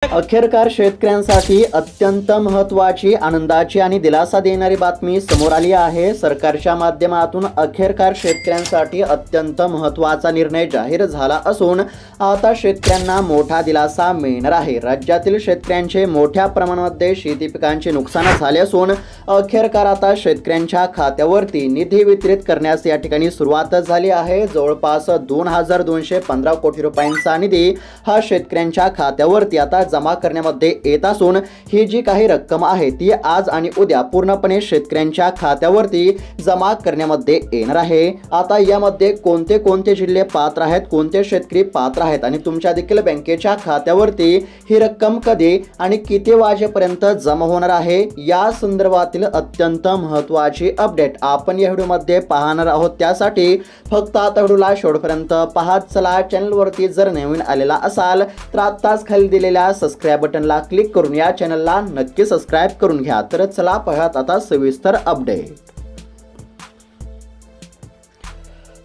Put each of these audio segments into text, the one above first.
अखेरकार शेतकऱ्यांसाठी अत्यंत महत्त्वाची, आनंदाची आणि दिलासा देणारी बातमी समोर आली आहे। सरकारच्या माध्यमातून अखेरकार शेतकऱ्यांसाठी अत्यंत महत्त्वाचा निर्णय जाहीर झाला असून आता शेतकऱ्यांना मोठा दिलासा मिळणार आहे। राज्यातील शेतकऱ्यांचे मोठ्या प्रमाणामध्ये शेती पिकांचे नुकसान झाले असून अखेरकार आता शेतकऱ्यांच्या खात्यावरती निधी वितरित करण्यास या ठिकाणी सुरुवात झाली आहे। जवळपास 2215 कोटी रुपयांचा निधी हा शेतकऱ्यांच्या खात्यावरती आता जमा करण्यामध्ये येत असून ही जी काही रक्कम आहे ती आज आणि उद्या पूर्णपणे शेतकऱ्यांच्या खात्यावरती जमा करण्यामध्ये येणार आहे। आता यामध्ये कोणते कोणते जिल्हे पात्र आहेत, कोणते शेतकरी पात्र आहेत आणि तुमच्या देखील बँकेच्या खात्यावरती ही रक्कम कधी आणि किती वाजेपर्यंत जमा होणार आहे या संदर्भातील अत्यंत महत्त्वाची अपडेट आपण या व्हिडिओमध्ये पाहणार आहोत। त्यासाठी फक्त आता व्हिडिओला शेवटपर्यंत पाहत चला। चॅनलवरती जर नवीन आलेला असाल तर आत्ताच खाली दिलेल्या सबस्क्राइब बटनला क्लिक करून या चॅनलला नक्की सबस्क्राइब करून घ्या। तर चला पाहूयात आता सविस्तर अपडेट।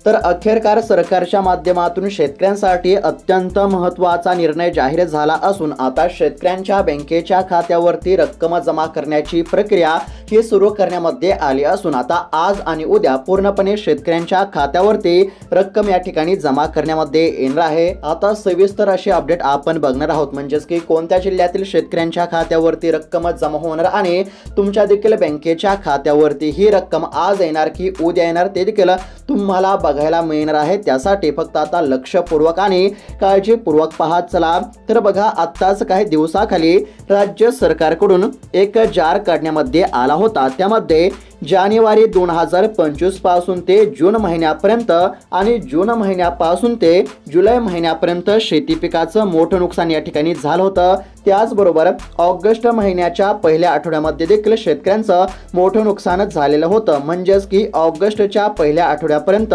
तर अखेरकार सरकारच्या माध्यमातून शेतकऱ्यांसाठी अत्यंत महत्त्वाचा निर्णय जाहीर झाला असून आता शेतकऱ्यांच्या बँकेच्या खात्यावरती रक्कम जमा करण्याची प्रक्रिया ही सुरू करण्यामध्ये आली असून आता आज आणि उद्या पूर्णपणे शेतकऱ्यांच्या खात्यावरती रक्कम या ठिकाणी जमा करण्यामध्ये येणार आहे। आता सविस्तर अशी अपडेट आपण बघणार आहोत, म्हणजेच की कोणत्या जिल्ह्यातील शेतकऱ्यांच्या खात्यावरती रक्कम जमा होणार आणि तुमच्या देखील बँकेच्या खात्यावरती ही रक्कम आज येणार की उद्या येणार ते देखील तुम्हाला बघायला मिळणार आहे। त्यासाठी फक्त आता लक्षपूर्वक आणि काळजीपूर्वक पाहत चला। तर बघा, आत्ताच काही दिवसाखाली राज्य सरकारकडून एक जार काढण्यामध्ये आला होता। त्यामध्ये जानेवारी 2025 पासून ते जून महिन्यापर्यंत आणि जून महिन्यापासून ते जुलै महिन्यापर्यंत शेती पिकाचं मोठं नुकसान या ठिकाणी झालं होतं। त्याचबरोबर ऑगस्ट महिन्याच्या पहिल्या आठवड्यामध्ये देखील शेतकऱ्यांचं मोठं नुकसान झालेलं होतं, म्हणजेच की ऑगस्टच्या पहिल्या आठवड्यापर्यंत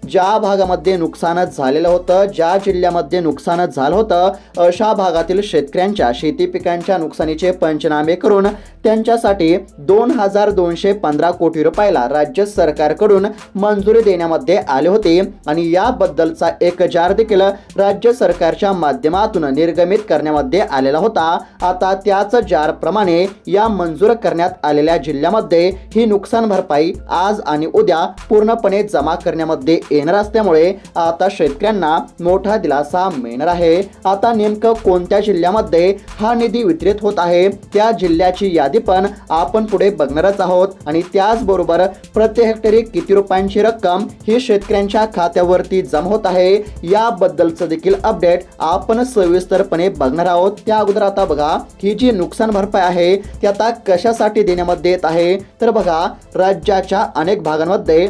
ज्या भागामध्ये नुकसान झालेलं होतं, ज्या जिल्ह्यामध्ये नुकसान झालं होतं, अशा भागातील शेतकऱ्यांच्या शेती पिकांच्या नुकसानीचे पंचनामे करून त्यांच्यासाठी 2215 कोटी रुपयाला राज्य सरकारकडून मंजुरी देण्यामध्ये आले होते आणि याबद्दलचा एक जार देखील राज्य सरकारच्या माध्यमातून निर्गमित करण्यामध्ये आलेला होता। आता त्याच जार प्रमाणे या मंजूर करण्यात आलेल्या जिल्ह्यामध्ये ही नुकसान भरपाई आज आणि उद्या पूर्णपणे जमा करण्यामध्ये येणार असल्यामुळे आता शेतकऱ्यांना मोठा दिलासा मिळणार आहे। आता नेमकं कोणत्या जिल्ह्यामध्ये हा निधी वितरित होत आहे त्या जिल्ह्याची यादी पण आपण पुढे बघणारच आहोत आणि त्याचबरोबर प्रति हेक्टरी किती रुपयांची रक्कम ही शेतकऱ्यांच्या खात्यावरती जमा होत आहे याबद्दलचं देखील अपडेट आपण सविस्तरपणे बघणार आहोत। त्या अगोदर आता बघा, ही जी नुकसान भरपाई आहे ती आता कशासाठी देण्यामध्ये येत आहे तर बघा, राज्याच्या अनेक भागांमध्ये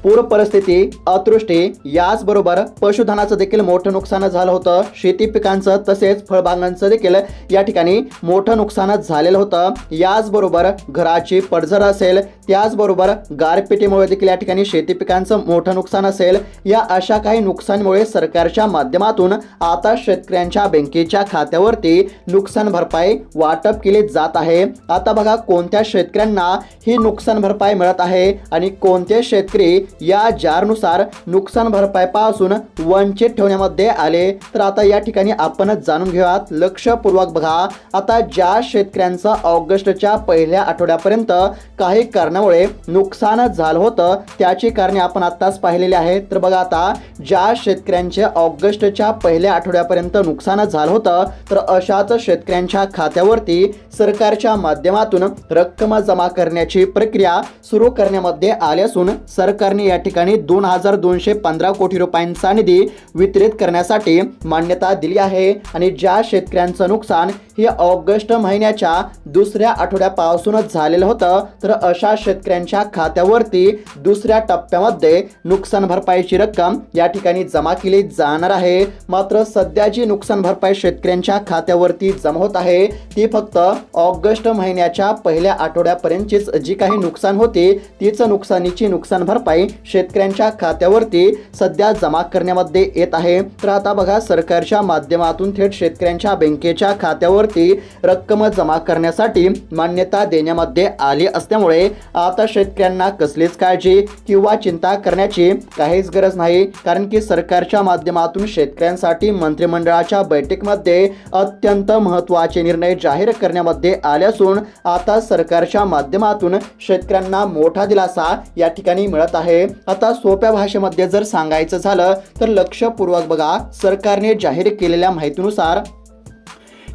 पूर परिस्थिती, अतिवृष्टी याचबरोबर पशुधनाचं देखील मोठं नुकसान झालं होतं। शेती पिकांचं तसेच फळबागांचं देखील या ठिकाणी मोठं नुकसान झालेलं होतं। याचबरोबर घराची पडझड असेल, त्याचबरोबर गारपिटीमुळे देखील या ठिकाणी शेती पिकांचं मोठं नुकसान असेल। या अशा काही नुकसानीमुळे सरकारच्या माध्यमातून आता शेतकऱ्यांच्या बँकेच्या खात्यावरती नुकसान भरपाई वाटप केली जात आहे। आता बघा, कोणत्या शेतकऱ्यांना ही नुकसान भरपाई मिळत आहे आणि कोणते शेतकरी या जारनुसार नुकसान भरपाईपासून वंचित ठेवण्यामध्ये आले तर आता या ठिकाणी आपण जाणून घेऊयात। लक्षपूर्वक बघा, आता ज्या शेतकऱ्यांचं ऑगस्टच्या पहिल्या आठवड्यापर्यंत काही कारणामुळे नुकसान झालं होतं त्याची कारणे आपण आत्ताच पाहिलेली आहेत। तर बघा, आता ज्या शेतकऱ्यांचे ऑगस्टच्या पहिल्या आठवड्यापर्यंत नुकसान झालं होतं तर अशाच शेतकऱ्यांच्या खात्यावरती सरकारच्या माध्यमातून रक्कम जमा करण्याची प्रक्रिया सुरू करण्यामध्ये आली असून सरकारने या ठिकाणी 2215 कोटी रुपयांचा निधी वितरित करण्यासाठी मान्यता दिली आहे आणि ज्या शेतकऱ्यांचं नुकसान हे ऑगस्ट महिन्याच्या दुसऱ्या आठवड्यापासूनच झालेलं होतं तर अशा शेतकऱ्यांच्या खात्यावरती दुसऱ्या टप्प्यामध्ये नुकसान भरपाईची रक्कम या ठिकाणी जमा केली जाणार आहे। मात्र सध्या जी नुकसान भरपाई शेतकऱ्यांच्या खात्यावरती जमा होत आहे ती फक्त ऑगस्ट महिन्याच्या पहिल्या आठवड्यापर्यंतचीच जी काही नुकसान होती तीच नुकसानीची नुकसान भरपाई शेतकऱ्यांच्या खात्यावरती सध्या जमा करण्यामध्ये येत आहे। तर आता बघा, सरकारच्या माध्यमातून थेट शेतकऱ्यांच्या बँकेच्या खात्यावरती रक्कम जमा करण्यासाठी मान्यता देण्यामध्ये आली असल्यामुळे आता शेतकऱ्यांना कसलीच काळजी किंवा चिंता करण्याची काहीच गरज नाही, कारण की सरकारच्या माध्यमातून शेतकऱ्यांसाठी मंत्रिमंडळाच्या बैठकीमध्ये अत्यंत महत्त्वाचे निर्णय जाहीर करण्यामध्ये आले असून आता सरकारच्या माध्यमातून शेतकऱ्यांना मोठा दिलासा या ठिकाणी मिळत आहे। आता सोप्या भाषेमध्ये जर सांगायचं झालं तर लक्षपूर्वक बघा, सरकारने जाहीर केलेल्या माहितीनुसार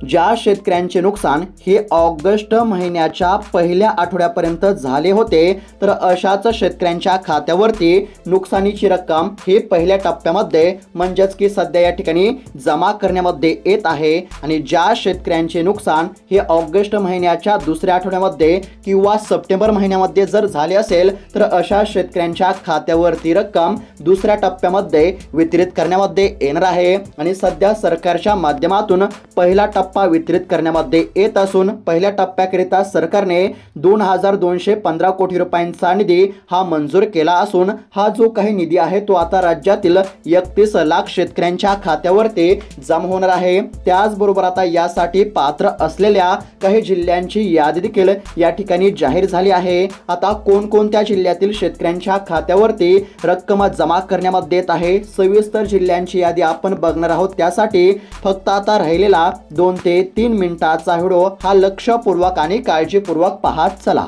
ज्या शेतकऱ्यांचे नुकसान हे ऑगस्ट महिन्याच्या पहिल्या आठवड्यापर्यंत झाले होते, तर अशाच शेतकऱ्यांच्या खात्यावरती नुकसानीची रक्कम ही पहिल्या टप्प्यामध्ये म्हणजेच की सध्या या ठिकाणी जमा करण्यामध्ये येत आहे। आणि ज्या शेतकऱ्यांचे नुकसान हे ऑगस्ट महिन्याच्या दुसऱ्या आठवड्यामध्ये किंवा सप्टेंबर महिन्यामध्ये जर झाले असेल, तर अशा शेतकऱ्यांच्या खात्यावरती रक्कम दुसऱ्या टप्प्यामध्ये वितरित करण्यामध्ये येणार आहे। आणि सध्या सरकारच्या माध्यमातून पहिला टप्पा वितरित करण्यामध्ये येत असून पहिल्या टप्प्याकरिता सरकारने 2215 कोटी रुपयांचा निधी हा मंजूर केला असून हा जो काही निधी आहे तो आता राज्यातील 31 लाख शेतकऱ्यांच्या खात्यावरती जमा होणार आहे। त्याचबरोबर आता यासाठी पात्र असलेल्या काही जिल्ह्यांची यादी देखील या ठिकाणी जाहीर झाली आहे। आता कोणकोणत्या जिल्ह्यातील शेतकऱ्यांच्या खात्यावरती रक्कम जमा करण्यामध्ये येत आहे, सविस्तर जिल्ह्यांची यादी आपण बघणार आहोत। त्यासाठी फक्त आता राहिलेला 2 ते 3 मिनिटाचा व्हिडिओ हा लक्षपूर्वक आणि काळजीपूर्वक पाहत चला।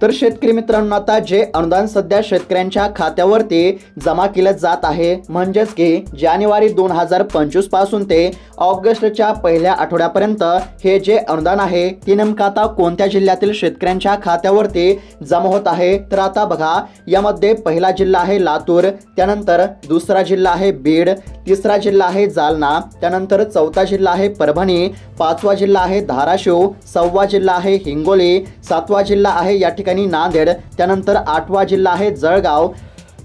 तर शेतकरी मित्रांनो, आता जे अनुदान सध्या शेतकऱ्यांच्या खात्यावरती जमा केलं जात आहे, म्हणजेच की जानेवारी 2025 पासून ते ऑगस्टच्या पहिल्या आठवड्यापर्यंत हे जे अनुदान आहे ते नेमकं आता कोणत्या जिल्ह्यातील शेतकऱ्यांच्या खात्यावरती जमा होत आहे। तर आता बघा, यामध्ये पहिला जिल्हा आहे लातूर, त्यानंतर दुसरा जिल्हा आहे बीड, तिसरा जिल्हा आहे जालना, त्यानंतर चौथा जिल्हा आहे परभणी, पाचवा जिल्हा आहे धाराशिव, सहावा जिल्हा आहे हिंगोली, सातवा जिल्हा आहे या ठिकाणी नांदेड, त्यानंतर आठवा जिल्हा आहे जळगाव,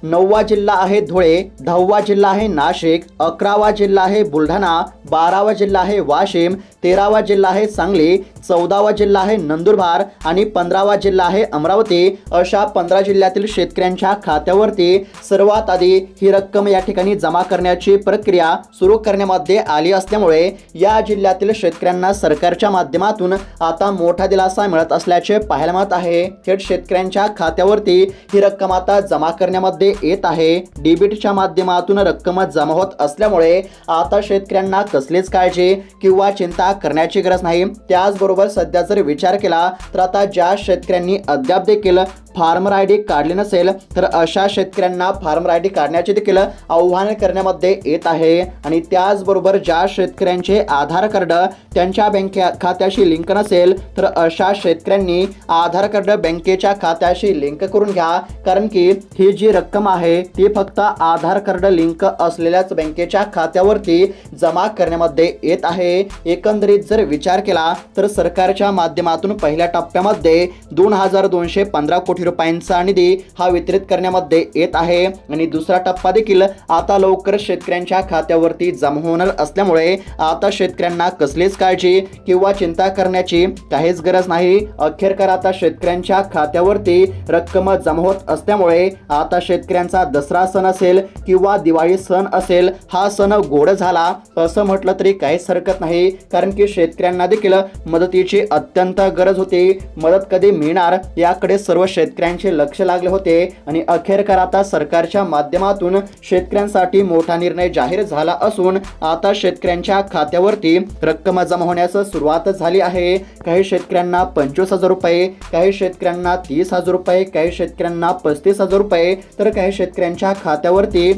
9वा जिल्हा आहे धुळे, 10वा जिल्हा आहे नाशिक, 11वा जिल्हा आहे बुलढाणा, 12वा जिल्हा आहे वाशिम, 13वा जिल्हा आहे सांगली, 14वा जिल्हा आहे नंदुरबार आणि 15वा जिल्हा आहे अमरावती। अशा 15 जिल्ह्यातील शेतकऱ्यांच्या खात्यावरती सर्वात आधी ही रक्कम या ठिकाणी जमा करण्याची प्रक्रिया सुरू करण्यामध्ये आली असल्यामुळे या जिल्ह्यातील शेतकऱ्यांना सरकारच्या माध्यमातून आता मोठा दिलासा मिळत असल्याचे पाहायला मिळत आहे। थेट शेतकऱ्यांच्या खात्यावरती ही रक्कम आता जमा करण्यामध्ये येत आहे। डेबिटच्या माध्यमातून रक्कम जमा होत असल्यामुळे आता शेतकऱ्यांना कसलीच काळजी किंवा चिंता करण्याची गरज नाही। त्याचबरोबर सध्या जर विचार केला तर आता ज्या शेतकऱ्यांनी अद्याप देखील फार्मर आय डी काढले नसेल, तर अशा शेतकऱ्यांना फार्मर आय डी काढण्याचे देखील आव्हान करण्यामध्ये येत आहे। आणि त्याचबरोबर ज्या शेतकऱ्यांचे आधार कार्ड त्यांच्या बँक खात्याशी लिंक नसेल, तर अशा शेतकऱ्यांनी आधार कार्ड बँकेच्या खात्याशी लिंक करून घ्या, कारण की ही जी रक्कम आहे ती फक्त आधार कार्ड लिंक असलेल्याच बँकेच्या खात्यावरती जमा करण्यामध्ये येत आहे। एकंदरीत जर विचार केला तर सरकारच्या माध्यमातून पहिल्या टप्प्यामध्ये 2215 कोटी रुपयांचा निधी हा वितरित करण्यामध्ये येत आहे आणि दुसरा टप्पा देखील आता लवकर शेतकऱ्यांच्या खात्यावरती जमा होणार असल्यामुळे आता शेतकऱ्यांना कसलीच काळजी किंवा चिंता करण्याची काहीच गरज नाही। अखेरकार आता शेतकऱ्यांच्या खात्यावरती रक्कम जमा होत असल्यामुळे आता शेतकऱ्यांचा दसरा सण असेल किंवा दिवाळी सण असेल, हा सण गोड झाला असं म्हटलं तरी काहीच हरकत नाही, कारण की शेतकऱ्यांना देखील मदतीची अत्यंत गरज होती। मदत कधी मिळणार याकडे सर्व शेतकऱ्यांचे लक्ष लागले होते आणि अखेरकार आता सरकारच्या माध्यमातून शेतकऱ्यांसाठी मोठा निर्णय जाहीर झाला असून आता शेतकऱ्यांच्या खात्यावरती रक्कम जमा होण्यास सुरुवात झाली आहे। काही शेतकऱ्यांना 25,000 रुपये, काही शेतकऱ्यांना 30,000 रुपये, काही शेतकऱ्यांना 35,000 रुपये, तर काही शेतकऱ्यांच्या खात्यावरती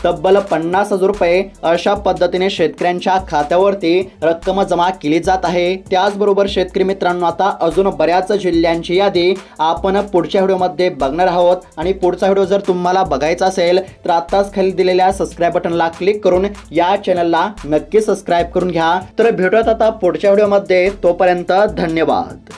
तब्बल 50,000 रुपये अशा पद्धतीने शेतकऱ्यांच्या खात्यावरती रक्कम जमा केली जात आहे। त्याचबरोबर शेतकरी मित्रांनो, आता अजून बऱ्याच जिल्ह्यांची यादी आपण पुढच्या व्हिडिओमध्ये बघणार आहोत आणि पुढचा व्हिडिओ जर तुम्हाला बघायचा असेल तर आत्ताच खाली दिलेल्या सबस्क्राईब बटनला क्लिक करून या चॅनलला नक्की सबस्क्राईब करून घ्या। तर भेटूयात आता पुढच्या व्हिडिओमध्ये, तोपर्यंत धन्यवाद।